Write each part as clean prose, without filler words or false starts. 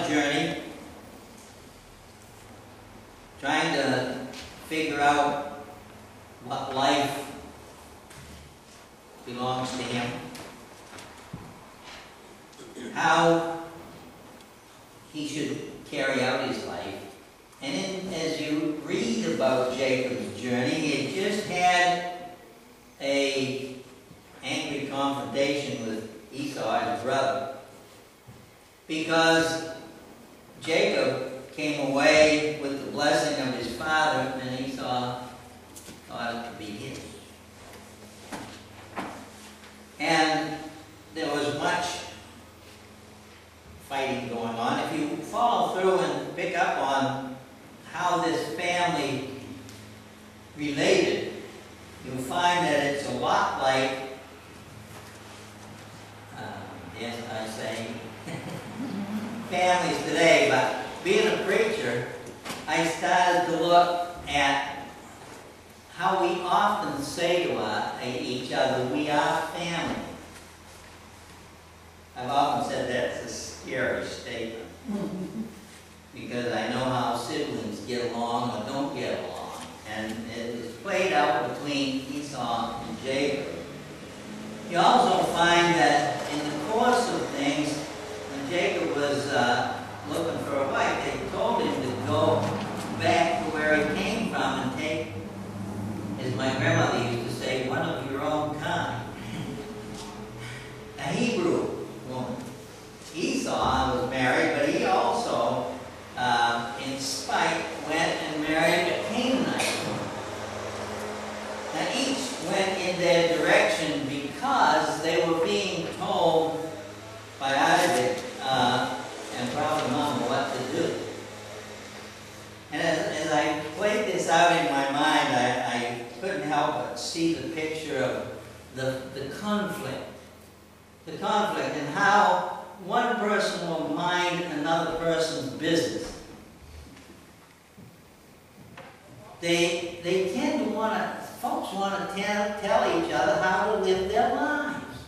a journey, trying to figure out what life belongs to him, how he should carry out his life. And as you read about Jacob's journey, he had just had an angry confrontation with Esau, his brother, because Jacob came away with the blessing of his father, and Esau thought it to be his. And there was much fighting going on. If you follow through and pick up on how this family related, you'll find that it's a lot like, yes, I say, families today. But being a preacher, I started to look at how we often say to each other, we are family. I've often said that's a scary statement because I know how siblings get along or don't get along. And it was played out between Esau and Jacob. You also find that in the course of things, when Jacob was looking for a wife, they told him to go back to where he came from and take, as my grandmother used to say, one of your own kind. A Hebrew woman. Esau was married, but he also, in spite, went and married a Canaanite woman. Now each went in their direction because they were being told by Isaac and probably Mama what to do. And as I played this out in my mind, I couldn't help but see the picture of the conflict. The conflict and how one person will mind another person's business. They tend to want to, folks want to tell each other how to live their lives.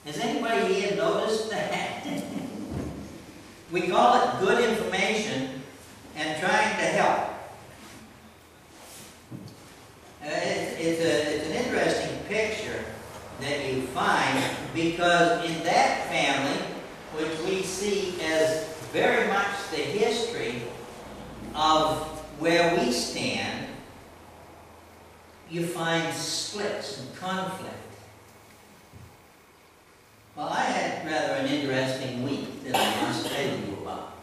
Has anybody here noticed that? We call it good information and trying to help. It's an interesting picture that you find, because in that family, which we see as very much the history of where we stand, you find splits and conflict. Well, I had rather an interesting week that I must tell you about.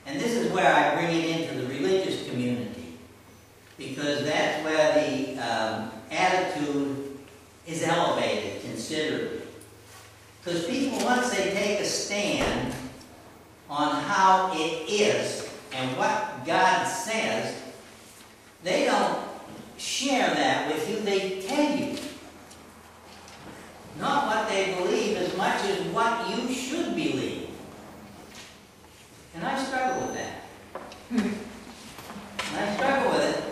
And this is where I bring it into the religious community, because that's where the attitude is elevated considerably. Because people, once they take a stand on how it is and what God says, they don't share that with you, they tell you. Not what they believe as much as what you should believe. And I struggle with that. And I struggle with it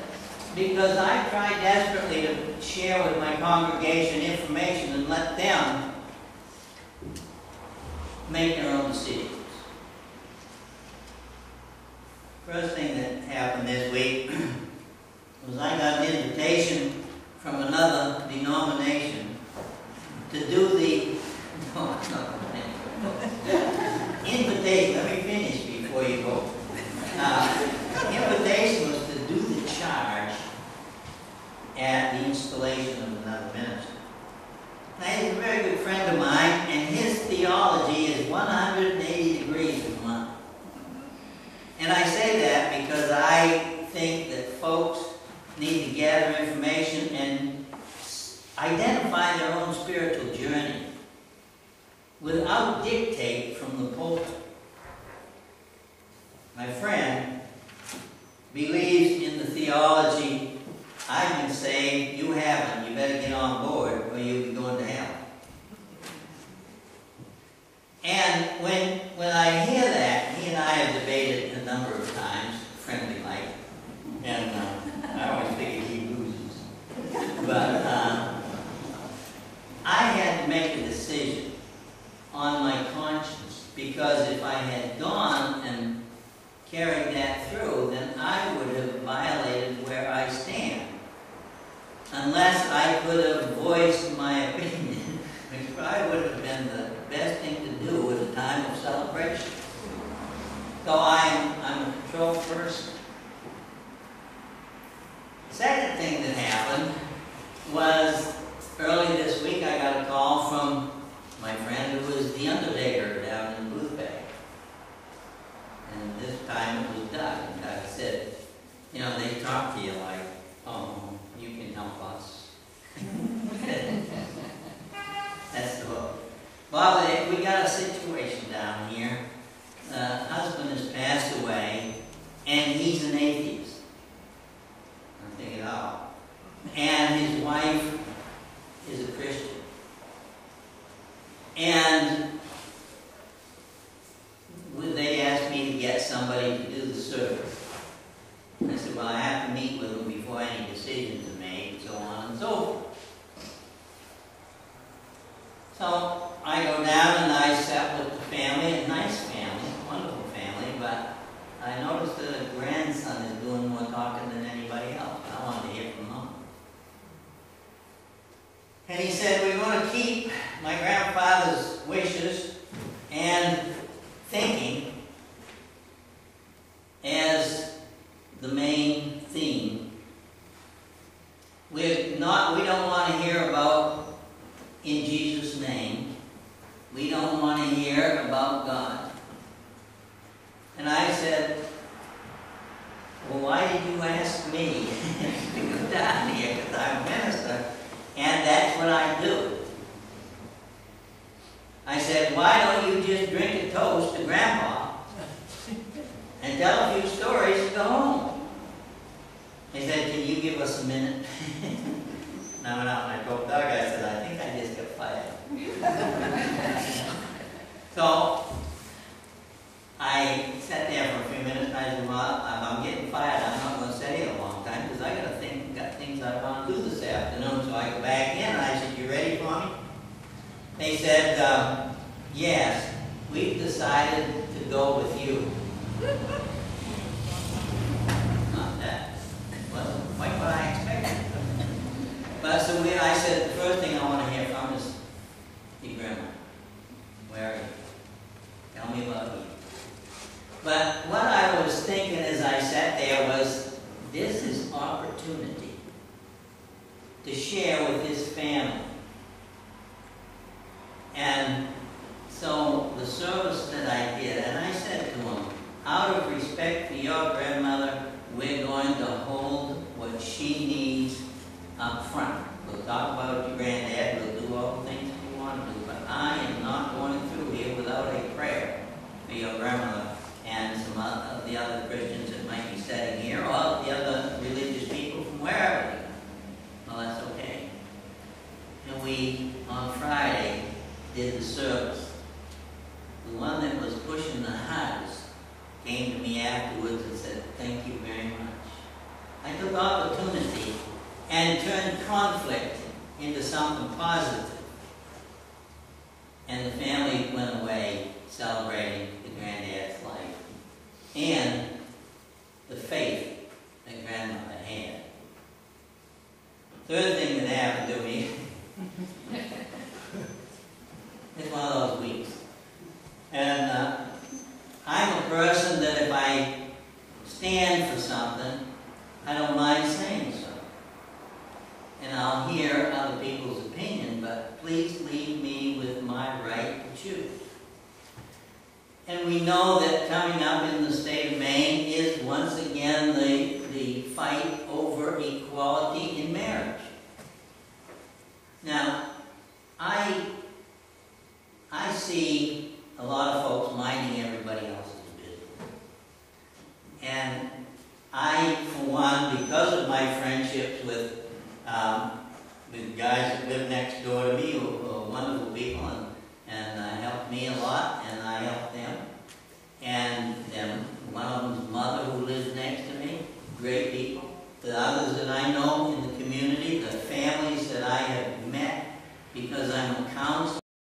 because I try desperately to share with my congregation information and let them make their own decisions. First thing that happened this week was I got an invitation from another denomination to do the invitation. Let me finish before you go. Invitation was to do the charge at the installation of another minister. Now, he's a very good friend of mine, and his theology is 180 degrees from mine. And I say that because I think that folks need to gather information and identify their own spiritual journey without dictate from the pulpit. My friend believes in the theology, I've been saved, you haven't, you better get on board or you'll be going to hell. And when I hear that, he and I have debated a number of times, friendly like, and I always figured he loses. But I had to make a decision on my conscience because if I had gone and carried that through, then I would have violated where I stand. Unless I could have voiced my opinion, which probably would have been the best thing to do at a time of celebration. So I'm a control person. Second thing that happened was early this week I got a call from my friend who was the undertaker down in Booth Bay. And this time it was Doug. And Doug said, you know, they talk to you like, oh, you can help us. That's the hook. Well, we got a situation down here. Husband has passed away, and he's an atheist. I'm thinking, oh. And his wife is a Christian. And they asked me to get somebody to do the service. I said, well, I have to meet with them before any decisions are made, and so on and so forth. So I go down and I sat with the family, a nice family, wonderful family, but I noticed that a grandson is doing more talking than anybody else. I wanted to hear from him. And he said, we're going to keep my grandfather's wishes and thinking as the main theme. We don't want to hear about in Jesus' name. We don't want to hear about God. And I said, well, why did you ask me to go down here? Because I'm a minister, and that's what I do. I said, why don't you just drink a toast to Grandpa and tell a few stories and go home? He said, can you give us a minute? And I went out and I told Doug, I said, I think I just got fired. So I sat there for a few minutes and I said, well, if I'm getting fired, I'm not going to stay here a long time because I got things I want to do this afternoon. So I go back in and I said, you ready for me? They said, yes, we've decided to go with you. Not that. Wasn't quite what I expected. But so I said, the first thing I want to hear from is your grandma. Where are you? Tell me about you. But what I was thinking as I sat there was, this is opportunity to share with his family. And so the service that I did, and I said to him, out of respect for your grandmother, we're going to hold what she needs up front. We'll talk about your granddad, we'll do all the things you want to do, but I am not going through here without a prayer for your grandmother and some of the other Christians that might be sitting here, or the other religious people from wherever they come. Well, that's okay. And we, on Friday, did the service. The one that was pushing the hardest came to me afterwards and said, thank you very much. I took opportunity and turned conflict into something positive. And the family went away celebrating the granddad's life and the faith that grandmother had. Third thing that happened to me, it's one of those weeks. And I'm a person that if I stand for something, I don't mind saying so. And I'll hear other people's opinion, but please leave me with my right to choose. And we know that coming up in the state of Maine is once again the fight over equality in marriage. Now, I see